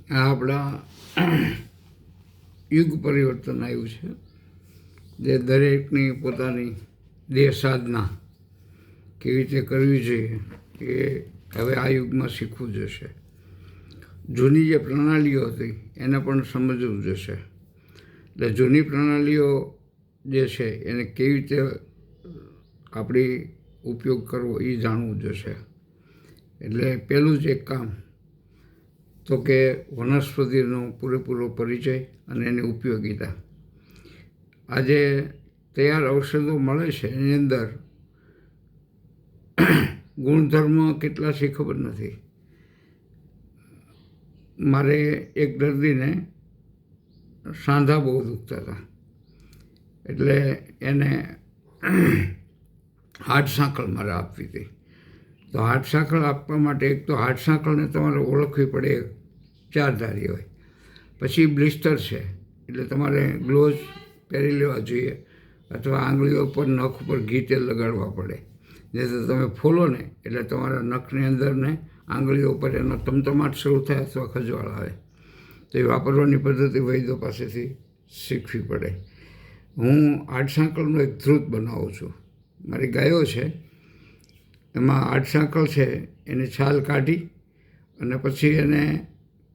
આ આપણા યુગ પરિવર્તન આવ્યું છે, જે દરેકની પોતાની દેહ સાધના કેવી રીતે કરવી જોઈએ એ હવે આ યુગમાં શીખવું જશે. જૂની જે પ્રણાલીઓ હતી એને પણ સમજવું જશે. એટલે જૂની પ્રણાલીઓ જે છે એને કેવી રીતે આપણી ઉપયોગ કરવો એ જાણવું જશે. એટલે પહેલું જ એક કામ તો કે વનસ્પતિનો પૂરેપૂરો પરિચય અને એની ઉપયોગિતા. આજે તૈયાર ઔષધો મળે છે એની અંદર ગુણધર્મ કેટલા છે ખબર નથી. મારે એક દર્દીને સાંધા બહુ દુખતા હતા, એટલે એને હાડ સાંકળ મારે આપવી હતી. તો હાડ સાંકળ આપવા માટે એક તો હાડ સાંકળને તમારે ઓળખવી પડે, ચારધારી હોય. પછી બ્લિસ્ટર છે, એટલે તમારે ગ્લોવ્સ પહેરી લેવા જોઈએ, અથવા આંગળીઓ પર નખ ઉપર ઘી તેલ લગાડવા પડે. નહીં તો તમે ફોલો ને એટલે તમારા નખની અંદર ને આંગળીઓ પર એનો તમતમાટ શરૂ થાય અથવા ખજવાળ આવે. તો એ વાપરવાની પદ્ધતિ વૈદ્યો પાસેથી શીખવી પડે. હું હાડ સાંકળનું એક ધ્રુત બનાવું છું. મારી ગાયો છે એમાં હાડ સાંકળ છે એની છાલ કાઢી અને પછી એને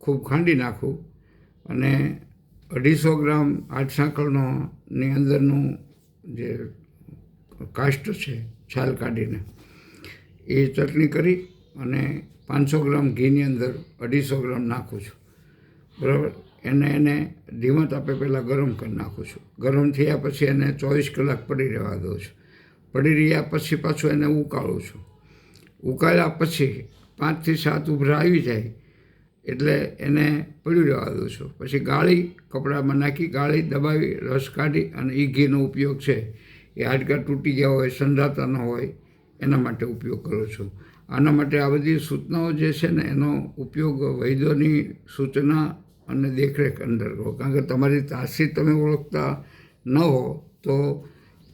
ખૂબ ખાંડી નાખું અને 250 ગ્રામ હાડ સાંકળનો ની અંદરનું જે કાષ્ટ છે છાલ કાઢીને એ ચટણી કરી અને 500 ગ્રામ ઘીની અંદર 250 ગ્રામ નાખું છું. બરાબર. એને ધીમા તાપે પહેલાં ગરમ કરી નાખું છું. ગરમ થયા પછી એને 24 કલાક પડી રહેવા દઉં છું. પડી રહ્યા પછી પાછું એને ઉકાળું છું. ઉકાળ્યા પછી 5 થી 7 ઉભરા આવી જાય એટલે એને પડ્યું રહેવા દઉં છું. પછી ગાળી કપડામાં નાખી ગાળી દબાવી રસ કાઢી અને એ ઘીનો ઉપયોગ છે એ હાડકાં તૂટી ગયા હોય, સંધાતા ન હોય એના માટે ઉપયોગ કરું છું. આના માટે આ બધી સૂચનાઓ જે છે ને એનો ઉપયોગ વૈદ્યોની સૂચના અને દેખરેખ અંદર કરો. કારણ કે તમારી તાસીર તમે ઓળખતા ન હો તો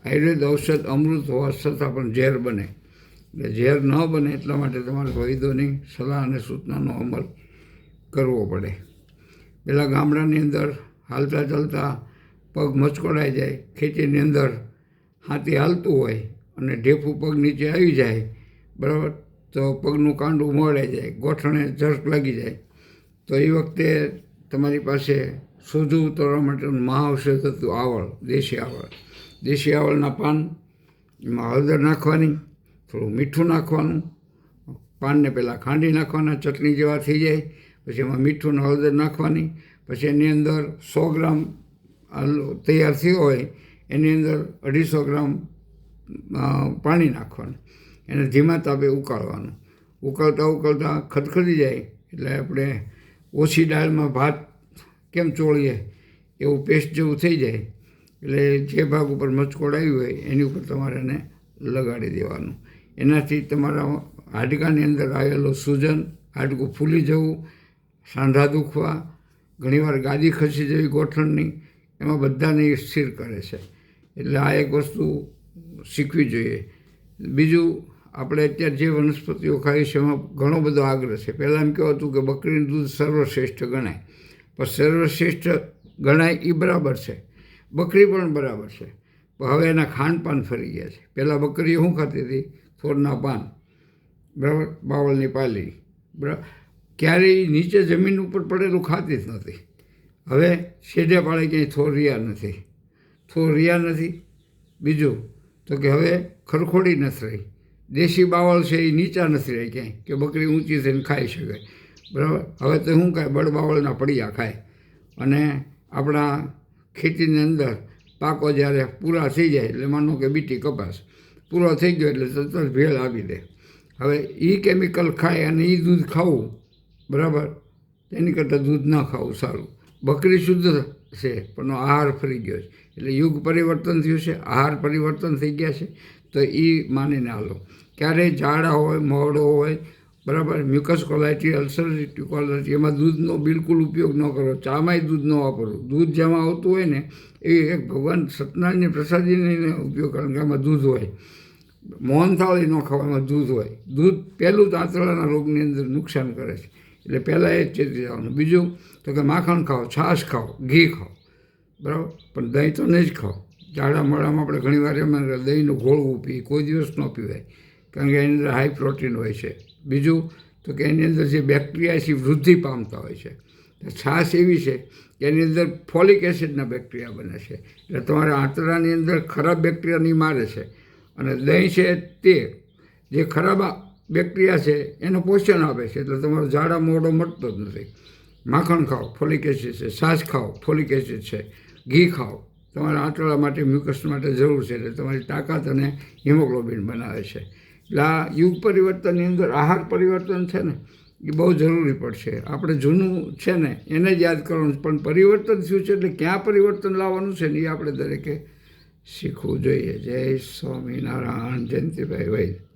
આયુર્વેદ ઔષધ અમૃત હોવા છતાં પણ ઝેર બને. એટલે ઝેર ન બને એટલા માટે તમારે વૈદ્યોની સલાહ અને સૂચનાનો અમલ કરવો પડે. પહેલાં ગામડાની અંદર હાલતા ચાલતા પગ મચકોડાઈ જાય, ખેતીની અંદર હાથી હાલતું હોય અને ઢેફું પગ નીચે આવી જાય, બરાબર, તો પગનું કાંડું મોડાઈ જાય, ગોઠણે ઝરક લાગી જાય. તો એ વખતે તમારી પાસે સોજું ઉતરવા માટેનું મહાઔષધ હતું આવળ, દેશી આવળ. દેશી આવળના પાન, એમાં હળદર નાખવાની, થોડું મીઠું નાખવાનું, પાનને પહેલાં ખાંડી નાખવાના, ચટણી જેવા થઈ જાય, પછી એમાં મીઠું ને હળદર નાખવાની. પછી એની અંદર 100 ગ્રામ તૈયાર થયો હોય એની અંદર 250 ગ્રામ પાણી નાખવાનું. એને ધીમા તાપે ઉકાળવાનું. ઉકળતા ઉકળતા ખદખદી જાય એટલે આપણે ઓછી દાળમાં ભાત કેમ ચોળીએ એવું પેસ્ટ જેવું થઈ જાય એટલે જે ભાગ ઉપર મચકોડ આવ્યું હોય એની ઉપર તમારે એને લગાડી દેવાનું. એનાથી તમારા હાડકાની અંદર આવેલું સૂજન, હાડકું ફૂલી જવું, સાંધા દુખવા, ઘણીવાર ગાદી ખસી જવી ગોઠણની, એમાં બધાને સ્થિર કરે છે. એટલે આ એક વસ્તુ શીખવી જોઈએ. બીજું, આપણે અત્યારે જે વનસ્પતિઓ ખાઈએ છીએ એમાં ઘણો બધો આગ્રહ છે. પહેલાં એમ કહેવું હતું કે બકરીનું દૂધ સર્વશ્રેષ્ઠ ગણાય, પણ સર્વશ્રેષ્ઠ ગણાય એ બરાબર છે, બકરી પણ બરાબર છે, પણ હવે એના ખાનપાન ફરી ગયા છે. પહેલાં બકરીઓ શું ખાતી હતી? થોરના પાન, બરાબર, બાવળની પાલી, બરાબર, ક્યારેય નીચે જમીન ઉપર પડેલું ખાતી જ નથી. હવે શેઢે પાડે ક્યાંય થોર રહ્યા નથી, થોર રહ્યા નથી. બીજું તો કે હવે ખરખોડી નથી રહી. દેશી બાવળ છે એ નીચા નથી રહી ક્યાંય કે બકરી ઊંચી થઈને ખાઈ શકે, બરાબર. હવે તો શું ખાય? બળ બાવળના પડિયા ખાય. અને આપણા ખેતીની અંદર પાકો જ્યારે પૂરા થઈ જાય એટલે માનો કે બીટી કપાસ પૂરો થઈ ગયો એટલે તરત ભેળ આપી દે. હવે એ કેમિકલ ખાય અને એ દૂધ ખાવું, બરાબર, એની કરતાં દૂધ ન ખાવું સારું. બકરી શુદ્ધ છે પણ આહાર ફરી ગયો છે. એટલે યુગ પરિવર્તન થયું છે, આહાર પરિવર્તન થઈ ગયા છે. તો એ માનીને હાલો. ક્યારેય ઝાડા હોય, મોઢો હોય, બરાબર, મ્યુકસ કોલાઇટી, અલ્સરેટિવ કોલાઇટી, એમાં દૂધનો બિલકુલ ઉપયોગ ન કરો. ચામાંય દૂધ ન વાપરવું. દૂધ જેમાં આવતું હોય ને એ એક ભગવાન સત્યનારાયણની પ્રસાદીને ઉપયોગ કરો, કે આમાં દૂધ હોય. મોહનથાળી ન ખાવા, એમાં દૂધ હોય. દૂધ પહેલું જ આંતરડાના રોગની અંદર નુકસાન કરે છે. એટલે પહેલાં એ જ ચેતી જવાનું. બીજું તો કે માખણ ખાઓ, છાશ ખાઓ, ઘી ખાઓ, બરાબર, પણ દહીં તો નહીં જ ખાઓ. ઝાડા મોડામાં આપણે ઘણીવાર એમાં દહીંનું ઘોળવું પીએ, કોઈ દિવસ ન પીવાય, કારણ કે એની અંદર હાઈ પ્રોટીન હોય છે. બીજું તો કે એની અંદર જે બેક્ટેરિયા છે વૃદ્ધિ પામતા હોય છે. છાશ એવી છે કે એની અંદર ફોલિક એસિડના બેક્ટેરિયા બને છે, એટલે તમારા આંતરડાની અંદર ખરાબ બેક્ટેરિયાની મારે છે. અને દહીં છે તે જે ખરાબ બેક્ટેરિયા છે એનું પોષણ આપે છે, એટલે તમારો ઝાડા મોઢો મટતો જ નથી. માખણ ખાઓ, ફોલિક એસિડ છે. છાશ ખાઓ, ફોલિક એસિડ છે. ઘી ખાઓ, તમારા આંતરડા માટે, મ્યુકસ માટે જરૂર છે, એટલે તમારી તાકાત અને હિમોગ્લોબિન બનાવે છે. એટલે આ યુગ પરિવર્તનની અંદર આહાર પરિવર્તન છે ને એ બહુ જરૂરી પડશે. આપણે જૂનું છે ને એને જ યાદ કરવાનું, પણ પરિવર્તન શું છે એટલે ક્યાં પરિવર્તન લાવવાનું છે ને એ આપણે દરેકે શીખવું જોઈએ. જય સ્વામિનારાયણ. જયંતિભાઈ વૈદ.